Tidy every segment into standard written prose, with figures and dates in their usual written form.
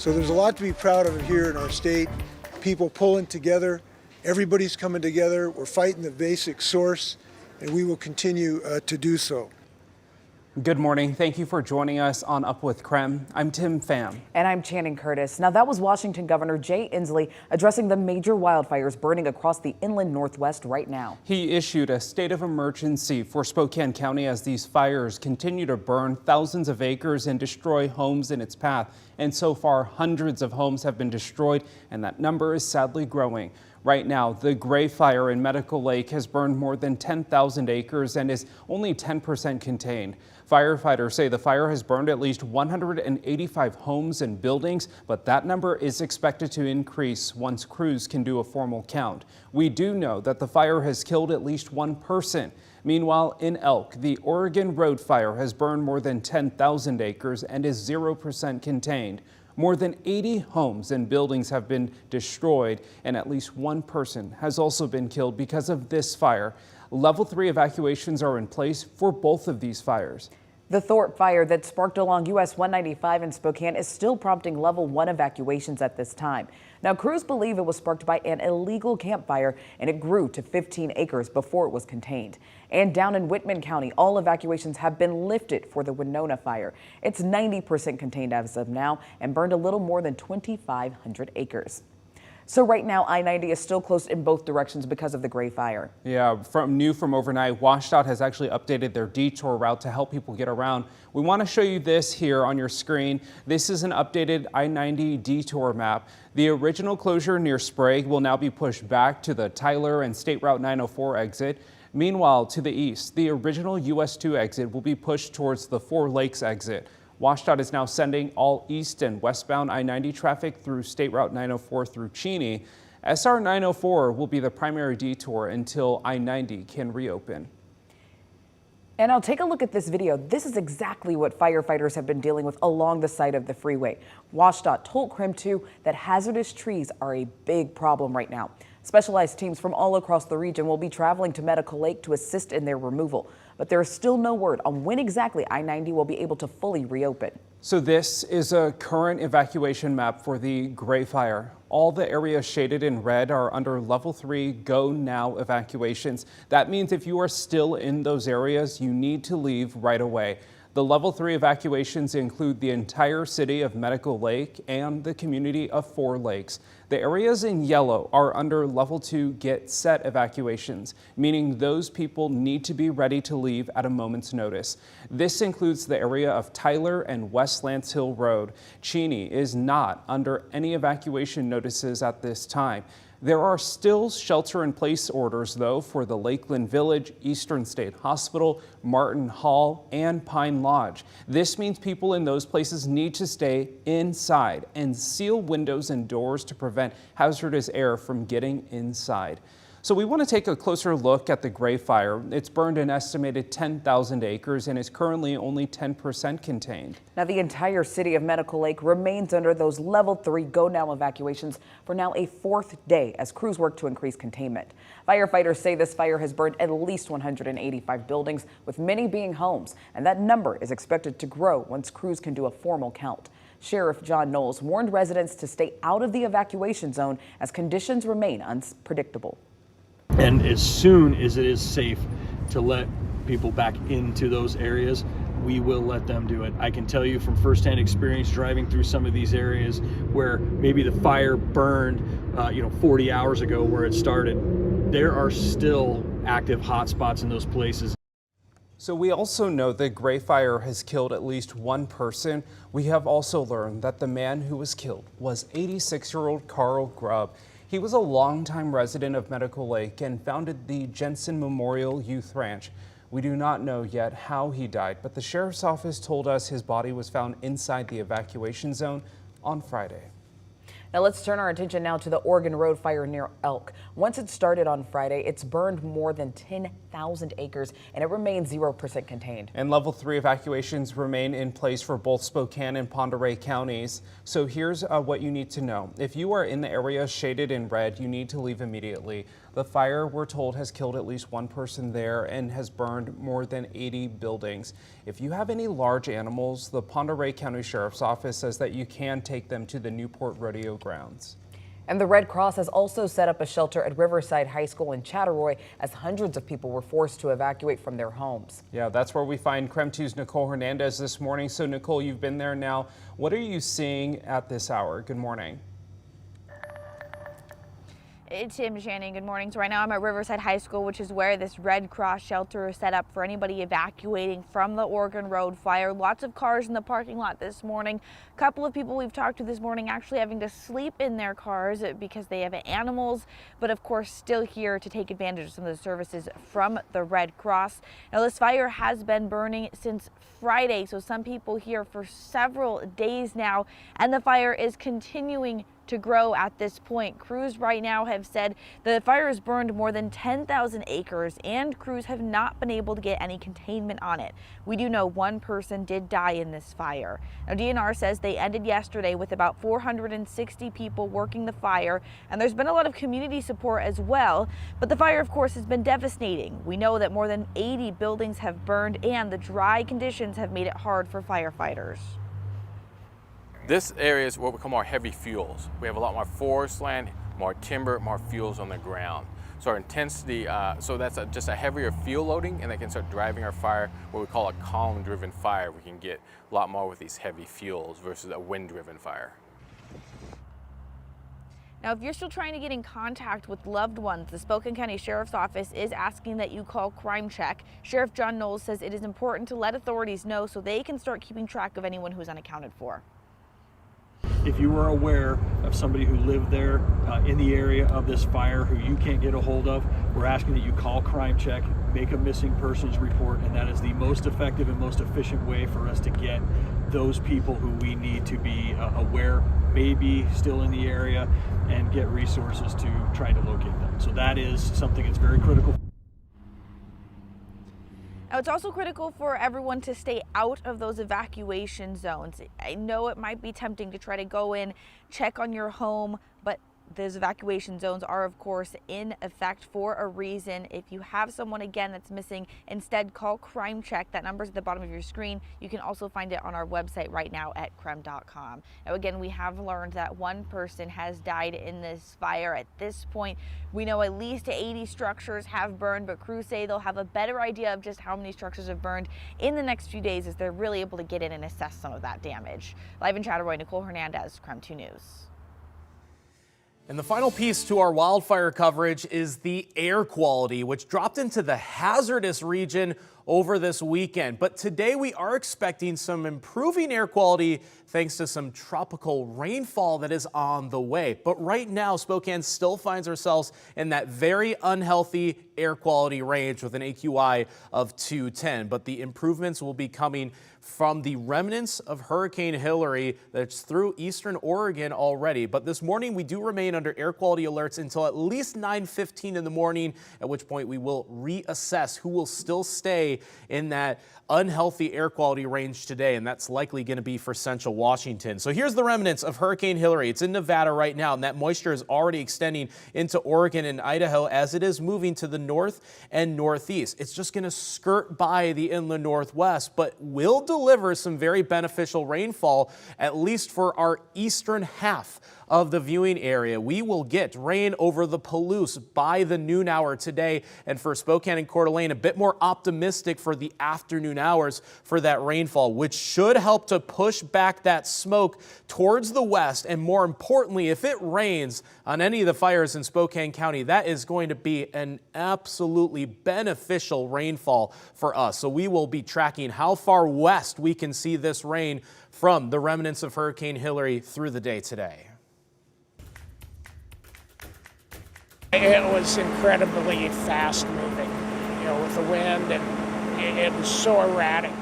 So there's a lot to be proud of here in our state. People pulling together, everybody's coming together. We're fighting the basic source, and we will continue to do so. Good morning. Thank you for joining us on Up with KREM. I'm Tim Pham. And I'm Channing Curtis. Now, that was Washington Governor Jay Inslee addressing the major wildfires burning across the inland Northwest right now. He issued a state of emergency for Spokane County as these fires continue to burn thousands of acres and destroy homes in its path. And so far, hundreds of homes have been destroyed, and that number is sadly growing. Right now, the Gray Fire in Medical Lake has burned more than 10,000 acres and is only 10% contained. Firefighters say the fire has burned at least 185 homes and buildings, but that number is expected to increase once crews can do a formal count. We do know that the fire has killed at least one person. Meanwhile, in Elk, the Oregon Road Fire has burned more than 10,000 acres and is 0% contained. More than 80 homes and buildings have been destroyed, and at least one person has also been killed because of this fire. Level 3 evacuations are in place for both of these fires. The Thorpe fire that sparked along US 195 in Spokane is still prompting level 1 evacuations at this time. Now, crews believe it was sparked by an illegal campfire, and it grew to 15 acres before it was contained. And down in Whitman County, all evacuations have been lifted for the Winona fire. It's 90% contained as of now and burned a little more than 2,500 acres. So right now, I-90 is still closed in both directions because of the Gray Fire. Yeah, new from overnight, WashDOT has actually updated their detour route to help people get around. We want to show you this here on your screen. This is an updated I-90 detour map. The original closure near Sprague will now be pushed back to the Tyler and State Route 904 exit. Meanwhile, to the east, the original US 2 exit will be pushed towards the Four Lakes exit. WashDOT is now sending all east and westbound I-90 traffic through State Route 904 through Cheney. SR 904 will be the primary detour until I-90 can reopen. And I'll take a look at this video. This is exactly what firefighters have been dealing with along the side of the freeway. WashDOT told KREM 2 that hazardous trees are a big problem right now. Specialized teams from all across the region will be traveling to Medical Lake to assist in their removal. But there is still no word on when exactly I-90 will be able to fully reopen. So this is a current evacuation map for the Gray Fire. All the areas shaded in red are under level 3 go now evacuations. That means if you are still in those areas, you need to leave right away. The level 3 evacuations include the entire city of Medical Lake and the community of Four Lakes. The areas in yellow are under level 2 get set evacuations, meaning those people need to be ready to leave at a moment's notice. This includes the area of Tyler and West Lance Hill Road. Cheney is not under any evacuation notices at this time. There are still shelter-in-place orders, though, for the Lakeland Village, Eastern State Hospital, Martin Hall, and Pine Lodge. This means people in those places need to stay inside and seal windows and doors to prevent hazardous air from getting inside. So we want to take a closer look at the Gray Fire. It's burned an estimated 10,000 acres and is currently only 10% contained. Now, the entire city of Medical Lake remains under those level 3 go now evacuations for now a 4th day as crews work to increase containment. Firefighters say this fire has burned at least 185 buildings, with many being homes, and that number is expected to grow once crews can do a formal count. Sheriff John Knowles warned residents to stay out of the evacuation zone as conditions remain unpredictable. And as soon as it is safe to let people back into those areas, we will let them do it. I can tell you from firsthand experience driving through some of these areas where maybe the fire burned 40 hours ago where it started. There are still active hotspots in those places. So we also know the Gray Fire has killed at least one person. We have also learned that the man who was killed was 86-year-old Carl Grubb. He was a longtime resident of Medical Lake and founded the Jensen Memorial Youth Ranch. We do not know yet how he died, but the sheriff's office told us his body was found inside the evacuation zone on Friday. Now let's turn our attention now to the Oregon Road fire near Elk. Once it started on Friday, it's burned more than 10,000 acres and it remains 0% contained. And level 3 evacuations remain in place for both Spokane and Pend Oreille counties. So here's what you need to know. If you are in the area shaded in red, you need to leave immediately. The fire, we're told, has killed at least one person there and has burned more than 80 buildings. If you have any large animals, the Pend Oreille County Sheriff's Office says that you can take them to the Newport Rodeo grounds. And the Red Cross has also set up a shelter at Riverside High School in Chattaroy as hundreds of people were forced to evacuate from their homes. Yeah, that's where we find KREM 2's Nicole Hernandez this morning. So Nicole, you've been there now. What are you seeing at this hour? Good morning. It's Tim Shannon. Good morning. So right now I'm at Riverside High School, which is where this Red Cross shelter is set up for anybody evacuating from the Oregon Road fire. Lots of cars in the parking lot this morning. A couple of people we've talked to this morning actually having to sleep in their cars because they have animals, but of course still here to take advantage of some of the services from the Red Cross. Now this fire has been burning since Friday, so some people here for several days now, and the fire is continuing to grow at this point. Crews right now have said the fire has burned more than 10,000 acres and crews have not been able to get any containment on it. We do know one person did die in this fire. Now DNR says they ended yesterday with about 460 people working the fire, and there's been a lot of community support as well, but the fire of course has been devastating. We know that more than 80 buildings have burned and the dry conditions have made it hard for firefighters. This area is what we call our heavy fuels. We have a lot more forest land, more timber, more fuels on the ground. So our intensity, so that's just a heavier fuel loading, and they can start driving our fire, what we call a column-driven fire. We can get a lot more with these heavy fuels versus a wind-driven fire. Now, if you're still trying to get in contact with loved ones, the Spokane County Sheriff's Office is asking that you call Crime Check. Sheriff John Knowles says it is important to let authorities know so they can start keeping track of anyone who's unaccounted for. If you are aware of somebody who lived there in the area of this fire who you can't get a hold of, we're asking that you call Crime Check, make a missing persons report, and that is the most effective and most efficient way for us to get those people who we need to be aware may be still in the area and get resources to try to locate them. So that is something that's very critical. Now, it's also critical for everyone to stay out of those evacuation zones. I know it might be tempting to try to go in, check on your home, but those evacuation zones are, of course, in effect for a reason. If you have someone, again, that's missing, instead call Crime Check. That number's at the bottom of your screen. You can also find it on our website right now at krem.com. Now, again, we have learned that one person has died in this fire. At this point, we know at least 80 structures have burned, but crews say they'll have a better idea of just how many structures have burned in the next few days as they're really able to get in and assess some of that damage. Live in Chattaroy, Nicole Hernandez, KREM 2 News. And the final piece to our wildfire coverage is the air quality, which dropped into the hazardous region over this weekend. But today we are expecting some improving air quality thanks to some tropical rainfall that is on the way. But right now, Spokane still finds ourselves in that very unhealthy air quality range with an AQI of 210. But the improvements will be coming from the remnants of Hurricane Hilary that's through eastern Oregon already. But this morning we do remain under air quality alerts until at least 9:15 in the morning, at which point we will reassess who will still stay in that unhealthy air quality range today, and that's likely going to be for central Washington. So here's the remnants of Hurricane Hilary. It's in Nevada right now, and that moisture is already extending into Oregon and Idaho as it is moving to the north and northeast. It's just going to skirt by the inland northwest, but will deliver some very beneficial rainfall, at least for our eastern half of the viewing area. We will get rain over the Palouse by the noon hour today, and for Spokane and Coeur d'Alene, a bit more optimistic for the afternoon hours for that rainfall, which should help to push back that smoke towards the west. And more importantly, if it rains on any of the fires in Spokane County, that is going to be an absolutely beneficial rainfall for us. So we will be tracking how far west we can see this rain from the remnants of Hurricane Hilary through the day today. It was incredibly fast moving, with the wind, and it was so erratic.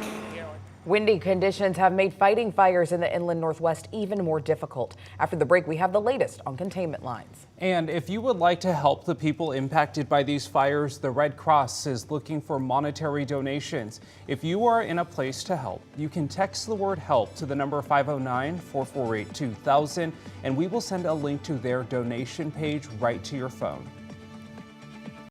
Windy conditions have made fighting fires in the inland northwest even more difficult. After the break, we have the latest on containment lines. And if you would like to help the people impacted by these fires, the Red Cross is looking for monetary donations. If you are in a place to help, you can text the word HELP to the number 509-448-2000, and we will send a link to their donation page right to your phone.